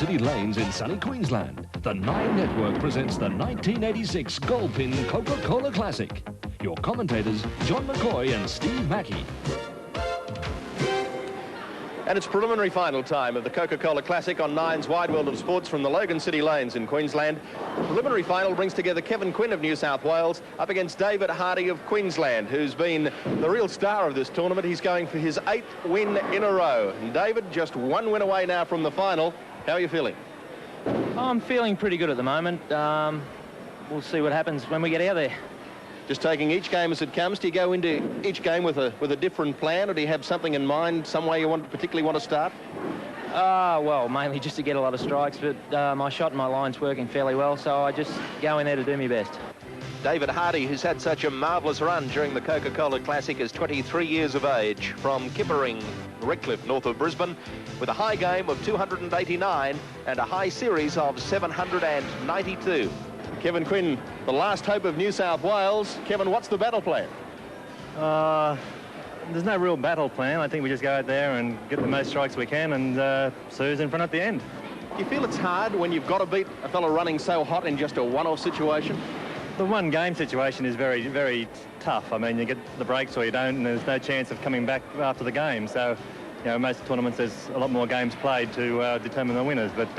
City Lanes in sunny Queensland, the Nine Network presents the 1986 Goldpin Coca-Cola Classic. Your commentators, John McCoy and Steve Mackey. And it's preliminary final time of the Coca-Cola Classic on Nine's Wide World of Sports from the Logan City Lanes in Queensland. The preliminary final brings together Kevin Quinn of New South Wales up against David Hardy of Queensland, who's been the real star of this tournament. He's going for his 8th win in a row. And David, just one win away now from the final. How are you feeling? I'm feeling pretty good at the moment. We'll see what happens when we get out there. Just taking each game as it comes. Do you go into each game with a different plan, or do you have something in mind, some way you particularly want to start? Well, mainly just to get a lot of strikes, but my shot and my line's working fairly well, so I just go in there to do my best. David Hardy, who's had such a marvellous run during the Coca-Cola Classic, is 23 years of age, from Kippering, Redcliffe, north of Brisbane, with a high game of 289 and a high series of 792. Kevin Quinn, the last hope of New South Wales. Kevin, what's the battle plan? There's no real battle plan. I think we just go out there and get the most strikes we can and see who's in front at the end. Do you feel it's hard when you've got to beat a fellow running so hot in just a one-off situation? The one-game situation is very, very tough. I mean, you get the breaks or you don't, and there's no chance of coming back after the game. So, you know, most tournaments there's a lot more games played to determine the winners, but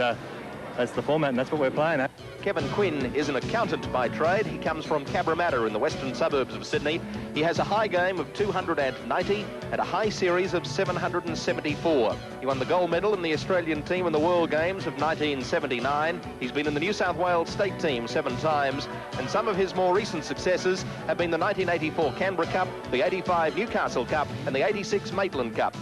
that's the format and that's what we're playing at. Kevin Quinn is an accountant by trade. He comes from Cabramatta in the western suburbs of Sydney. He has a high game of 290 and a high series of 774. He won the gold medal in the Australian team in the World Games of 1979. He's been in the New South Wales state team 7 times, and some of his more recent successes have been the 1984 Canberra Cup, the 85 Newcastle Cup and the 86 Maitland Cup.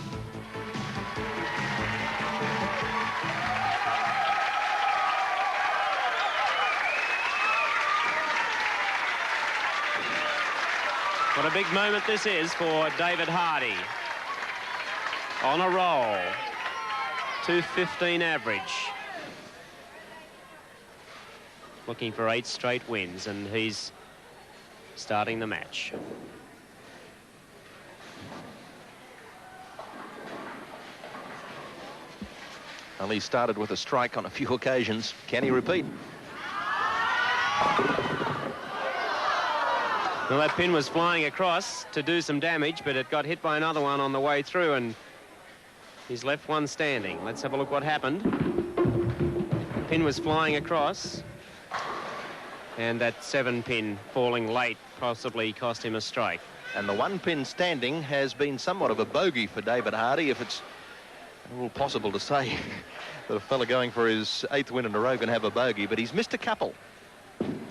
What a big moment this is for David Hardy. On a roll. 215 average. Looking for 8 straight wins, and he's starting the match. Only started with a strike on a few occasions. Can he repeat? Well, that pin was flying across to do some damage, but it got hit by another one on the way through, and he's left one standing. Let's have a look what happened. The pin was flying across, and that 7 pin falling late possibly cost him a strike. And the 1 pin standing has been somewhat of a bogey for David Hardy, if it's all possible to say that a fella going for his 8th win in a row can have a bogey, but he's missed a couple.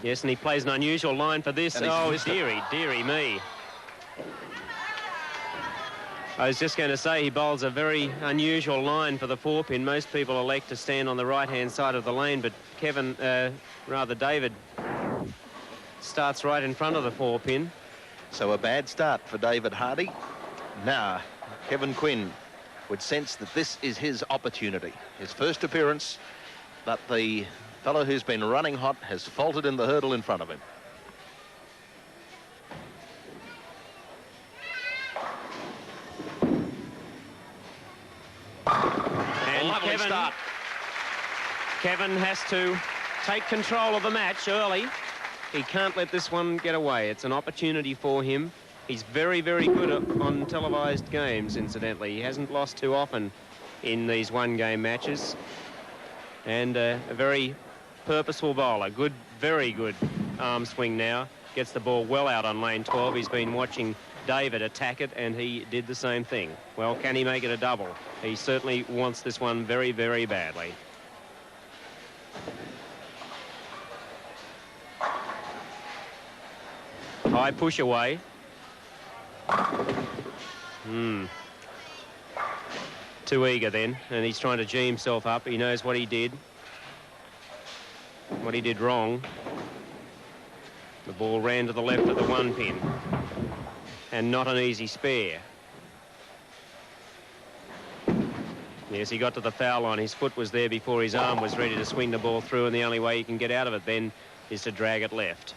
Yes, and he plays an unusual line for this. Oh, dearie me. I was just going to say he bowls a very unusual line for the 4-pin. Most people elect to stand on the right-hand side of the lane, but David starts right in front of the 4-pin. So a bad start for David Hardy. Now, Kevin Quinn would sense that this is his opportunity. His first appearance, but the fellow who's been running hot has faltered in the hurdle in front of him. And Kevin has to take control of the match early. He can't let this one get away. It's an opportunity for him. He's very, very good on televised games, incidentally. He hasn't lost too often in these one-game matches. And a very purposeful bowler. Good, very good arm swing now. Gets the ball well out on lane 12. He's been watching David attack it, and he did the same thing. Well, can he make it a double? He certainly wants this one very, very badly. High push away. Too eager then, and he's trying to gee himself up. He knows what he did. What he did wrong. The ball ran to the left of the 1 pin, and not an easy spare. Yes, he got to the foul line. His foot was there before his arm was ready to swing the ball through, and the only way he can get out of it then is to drag it left.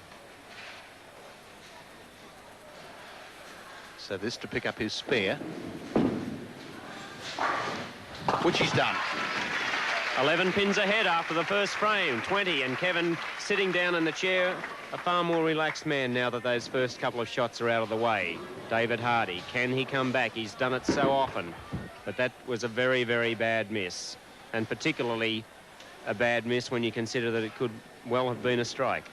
So this to pick up his spare, which he's done. 11 pins ahead after the first frame, 20, and Kevin sitting down in the chair, a far more relaxed man now that those first couple of shots are out of the way. David Hardy, can he come back? He's done it so often, but that was a very, very bad miss, and particularly a bad miss when you consider that it could well have been a strike.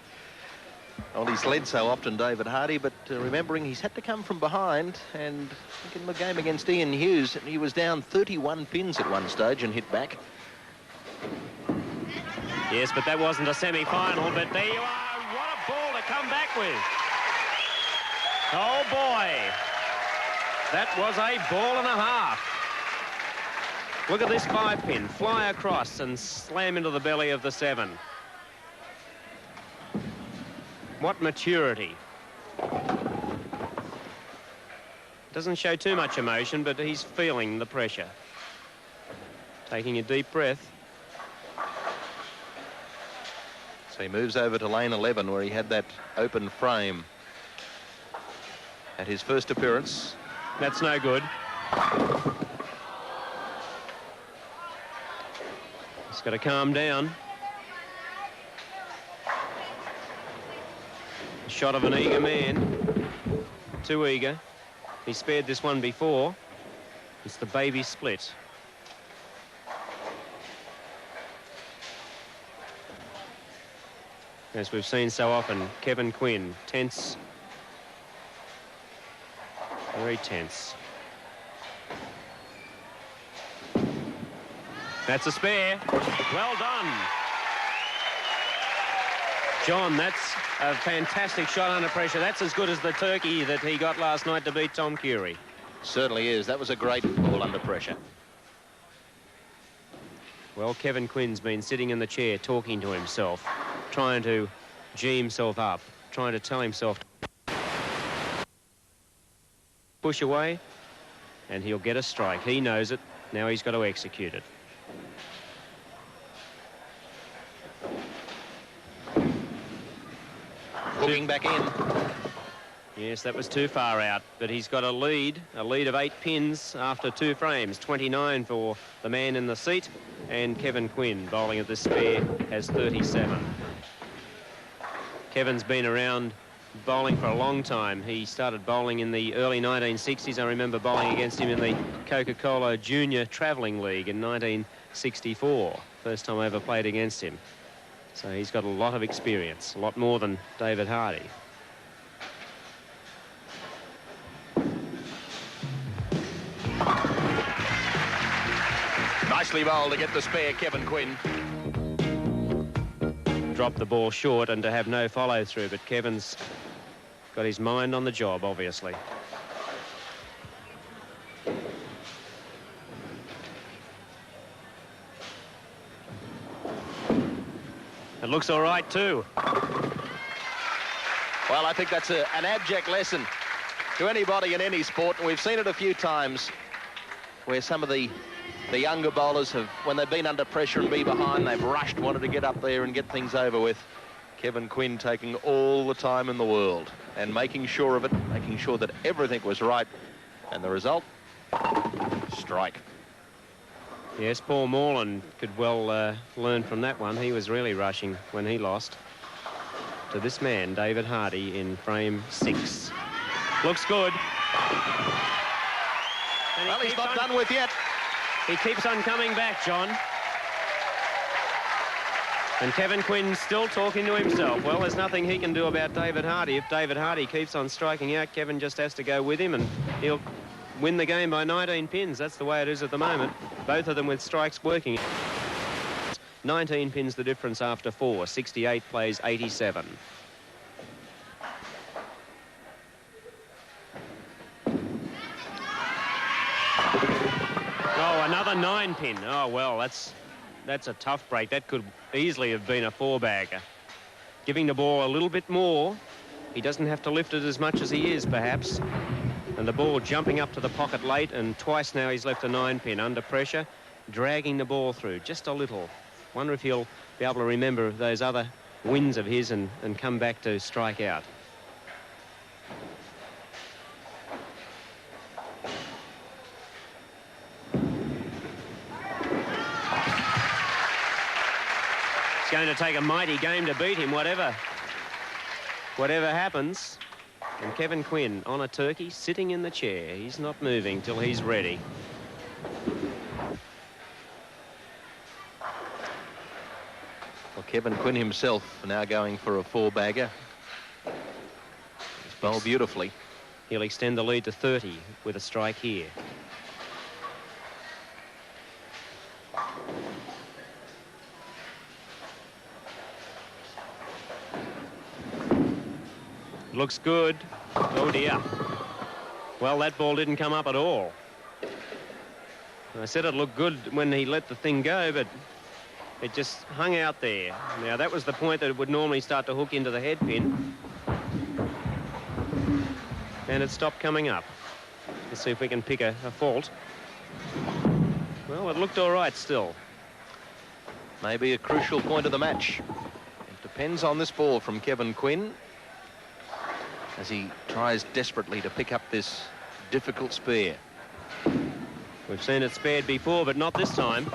Well, he's led so often, David Hardy, but remembering he's had to come from behind, and in the game against Ian Hughes, he was down 31 pins at one stage and hit back. Yes, but that wasn't a semi-final, but there you are. What a ball to come back with. Oh, boy. That was a ball and a half. Look at this 5-pin. Fly across and slam into the belly of the 7. What maturity. Doesn't show too much emotion, but he's feeling the pressure. Taking a deep breath. So he moves over to lane 11, where he had that open frame at his first appearance. That's no good. He's got to calm down. A shot of an eager man. Too eager. He spared this one before. It's the baby split. As we've seen so often, Kevin Quinn, tense. Very tense. That's a spare. Well done. John, that's a fantastic shot under pressure. That's as good as the turkey that he got last night to beat Tom Curry. Certainly is. That was a great ball under pressure. Well, Kevin Quinn's been sitting in the chair talking to himself, trying to gee himself up, trying to tell himself to push away, and he'll get a strike. He knows it. Now he's got to execute it. Hooking back in. Yes, that was too far out, but he's got a lead of 8 pins after 2 frames. 29 for the man in the seat, and Kevin Quinn, bowling at this spare, has 37. Kevin's been around bowling for a long time. He started bowling in the early 1960s. I remember bowling against him in the Coca-Cola Junior Travelling League in 1964. First time I ever played against him. So he's got a lot of experience, a lot more than David Hardy. Nicely bowled to get the spare, Kevin Quinn. Dropped the ball short and to have no follow-through, but Kevin's got his mind on the job, obviously. It looks all right, too. Well, I think that's an abject lesson to anybody in any sport, and we've seen it a few times where some of the younger bowlers have, when they've been under pressure and be behind, they've rushed, wanted to get up there and get things over with. Kevin Quinn taking all the time in the world and making sure of it, making sure that everything was right, and the result, strike. Yes, Paul Morland could well learn from that one. He was really rushing when he lost to this man, David Hardy, in frame 6. Looks good. And well, he's not done with yet. He keeps on coming back, John. And Kevin Quinn's still talking to himself. Well, there's nothing he can do about David Hardy. If David Hardy keeps on striking out, Kevin just has to go with him, and he'll win the game by 19 pins. That's the way it is at the moment. Both of them with strikes working. 19 pins the difference after 4. 68 plays 87. Oh, another 9-pin. Oh, well, that's a tough break. That could easily have been a 4-bagger. Giving the ball a little bit more. He doesn't have to lift it as much as he is, perhaps. And the ball jumping up to the pocket late, and twice now he's left a 9-pin under pressure, dragging the ball through just a little. Wonder if he'll be able to remember those other wins of his and come back to strike out. going to take a mighty game to beat him, whatever happens. And Kevin Quinn on a turkey, sitting in the chair. He's not moving till he's ready. Well, Kevin Quinn himself now going for a 4-bagger. He's bowled beautifully. He'll extend the lead to 30 with a strike here. Looks good. Oh dear. Well, that ball didn't come up at all. I said it looked good when he let the thing go, but it just hung out there. Now, that was the point that it would normally start to hook into the head pin. And it stopped coming up. Let's see if we can pick a fault. Well, it looked all right still. Maybe a crucial point of the match. It depends on this ball from Kevin Quinn, as he tries desperately to pick up this difficult spare. We've seen it spared before, but not this time.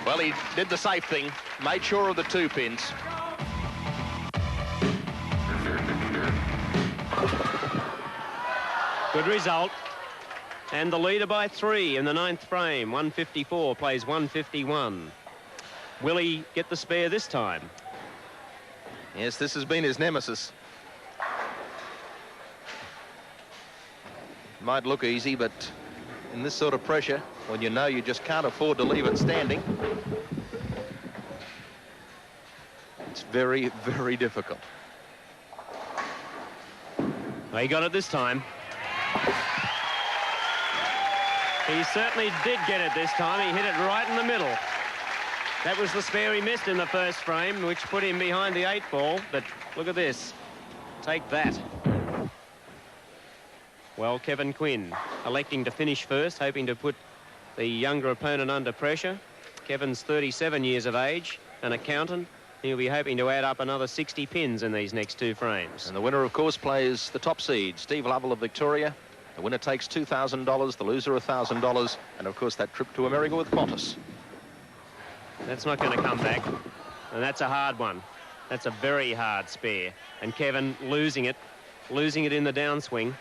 Well, he did the safe thing, made sure of the 2 pins. Good result. And the leader by 3 in the 9th frame. 154 plays 151. Will he get the spare this time? Yes, this has been his nemesis. Might look easy, but in this sort of pressure, when you know you just can't afford to leave it standing, it's very, very difficult. Well, he got it this time. He certainly did get it this time. He hit it right in the middle. That was the spare he missed in the 1st frame, which put him behind the 8 ball. But look at this. Take that. Well, Kevin Quinn electing to finish first, hoping to put the younger opponent under pressure. Kevin's 37 years of age, an accountant. He'll be hoping to add up another 60 pins in these next 2 frames. And the winner, of course, plays the top seed, Steve Lovell of Victoria. The winner takes $2,000, the loser $1,000, and, of course, that trip to America with Qantas. That's not going to come back, and that's a hard one. That's a very hard spare. And Kevin losing it in the downswing.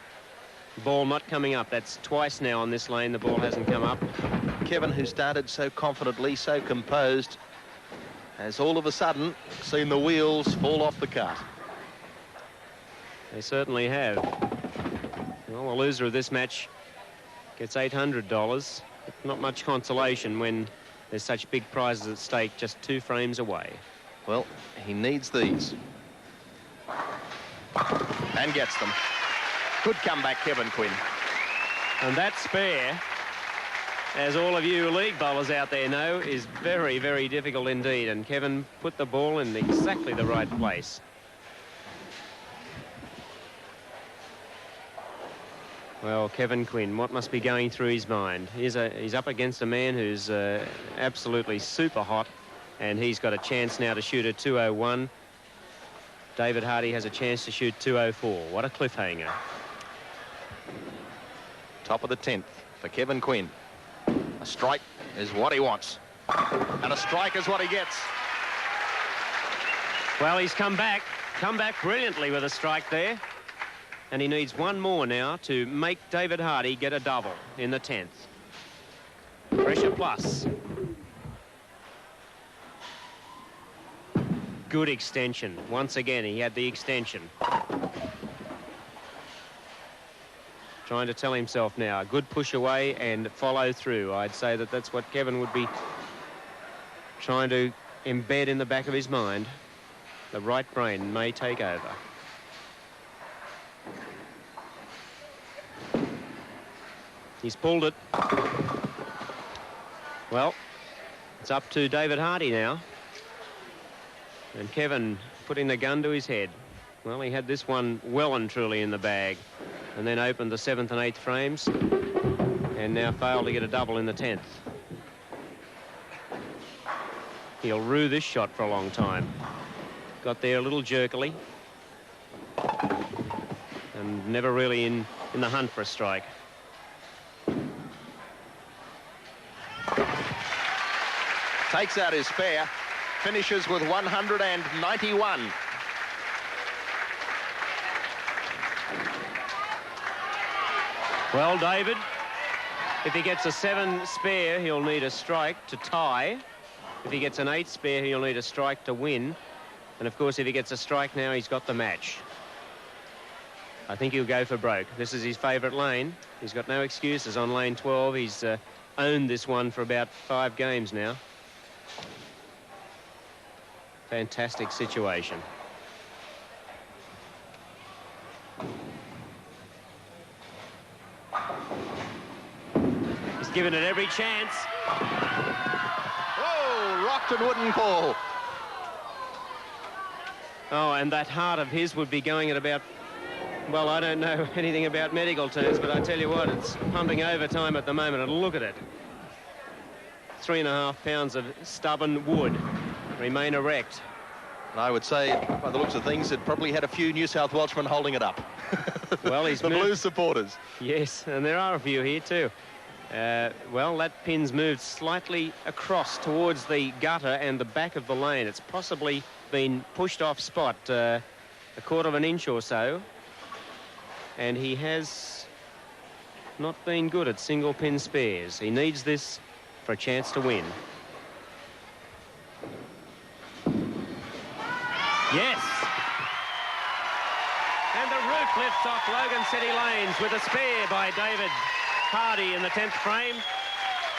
Ball not coming up. That's twice now on this lane the ball hasn't come up. Kevin, who started so confidently, so composed, has all of a sudden seen the wheels fall off the cart. They certainly have. Well, the loser of this match gets $800. Not much consolation when there's such big prizes at stake just 2 frames away. Well, he needs these. And gets them. Good comeback, Kevin Quinn. And that spare, as all of you league bowlers out there know, is very, very difficult indeed. And Kevin put the ball in exactly the right place. Well, Kevin Quinn, what must be going through his mind? He's up against a man who's absolutely super hot, and he's got a chance now to shoot a 201. David Hardy has a chance to shoot 204. What a cliffhanger. Top of the 10th for Kevin Quinn. A strike is what he wants. And a strike is what he gets. Well, he's come back brilliantly with a strike there. And he needs 1 more now to make David Hardy get a double in the 10th. Pressure plus. Good extension. Once again, he had the extension. Trying to tell himself now, good push away and follow through. I'd say that that's what Kevin would be trying to embed in the back of his mind. The right brain may take over. He's pulled it. Well, it's up to David Hardy now. And Kevin putting the gun to his head. Well, he had this one well and truly in the bag, and then opened the 7th and 8th frames, and now failed to get a double in the 10th. He'll rue this shot for a long time. Got there a little jerkily, and never really in the hunt for a strike. Takes out his spare, finishes with 191. Well, David, if he gets a 7 spare, he'll need a strike to tie. If he gets an 8 spare, he'll need a strike to win. And, of course, if he gets a strike now, he's got the match. I think he'll go for broke. This is his favourite lane. He's got no excuses on lane 12. He's owned this one for about 5 games now. Fantastic situation. He's given it every chance. Oh, rocked and wouldn't call. Oh, and that heart of his would be going at about, well, I don't know anything about medical terms, but I tell you what, it's pumping overtime at the moment, and look at it. 3.5 pounds of stubborn wood remain erect. And I would say, by the looks of things, it probably had a few New South Welshmen holding it up. Well, he's the Blues supporters. Yes, and there are a few here too. Well, that pin's moved slightly across towards the gutter and the back of the lane. It's possibly been pushed off spot a 1/4 of an inch or so. And he has not been good at single pin spares. He needs this for a chance to win. Yes. And the roof lifts off Logan City Lanes with a spare by David Hardy in the 10th frame.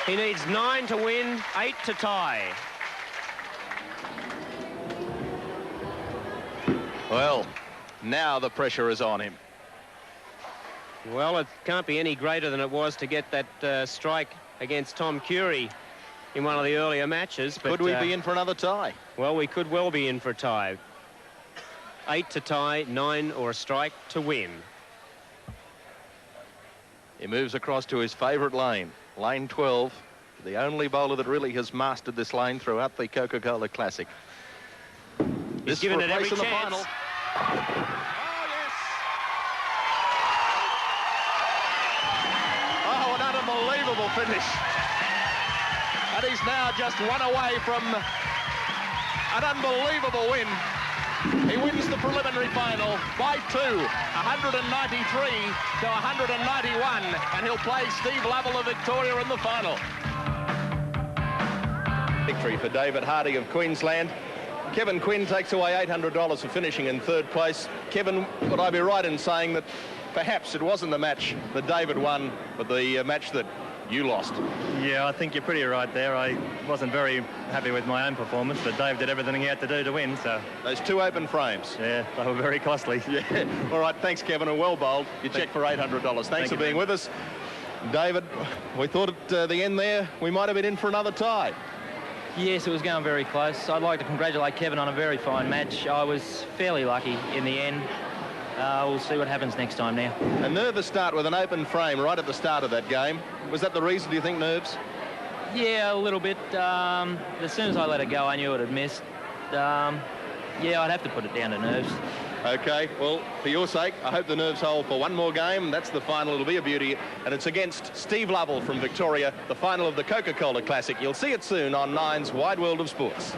He needs 9 to win, 8 to tie. Well, now the pressure is on him. Well, it can't be any greater than it was to get that strike against Tom Curry in one of the earlier matches. But, could we be in for another tie? Well, we could well be in for a tie. 8 to tie, 9 or a strike to win. He moves across to his favourite lane, lane 12, the only bowler that really has mastered this lane throughout the Coca-Cola Classic. He's given it every chance. Final. Oh, yes. Oh, an unbelievable finish. And he's now just one away from an unbelievable win. He wins the preliminary final by 2, 193 to 191, and he'll play Steve Lovell of Victoria in the final. Victory for David Hardy of Queensland. Kevin Quinn takes away $800 for finishing in 3rd place. Kevin, would I be right in saying that perhaps it wasn't the match that David won, but the match that you lost? Yeah, I think you're pretty right there. I wasn't very happy with my own performance, but Dave did everything he had to do to win, so... Those 2 open frames. Yeah, they were very costly. Yeah. All right, thanks, Kevin, and well bowled. You checked for $800. Thanks for being with us. David, we thought at the end there we might have been in for another tie. Yes, it was going very close. I'd like to congratulate Kevin on a very fine match. I was fairly lucky in the end. We'll see what happens next time now. A nervous start with an open frame right at the start of that game. Was that the reason, do you think, nerves? Yeah, a little bit. As soon as I let it go, I knew it had missed. Yeah, I'd have to put it down to nerves. OK, well, for your sake, I hope the nerves hold for one more game. That's the final. It'll be a beauty. And it's against Steve Lovell from Victoria, the final of the Coca-Cola Classic. You'll see it soon on Nine's Wide World of Sports.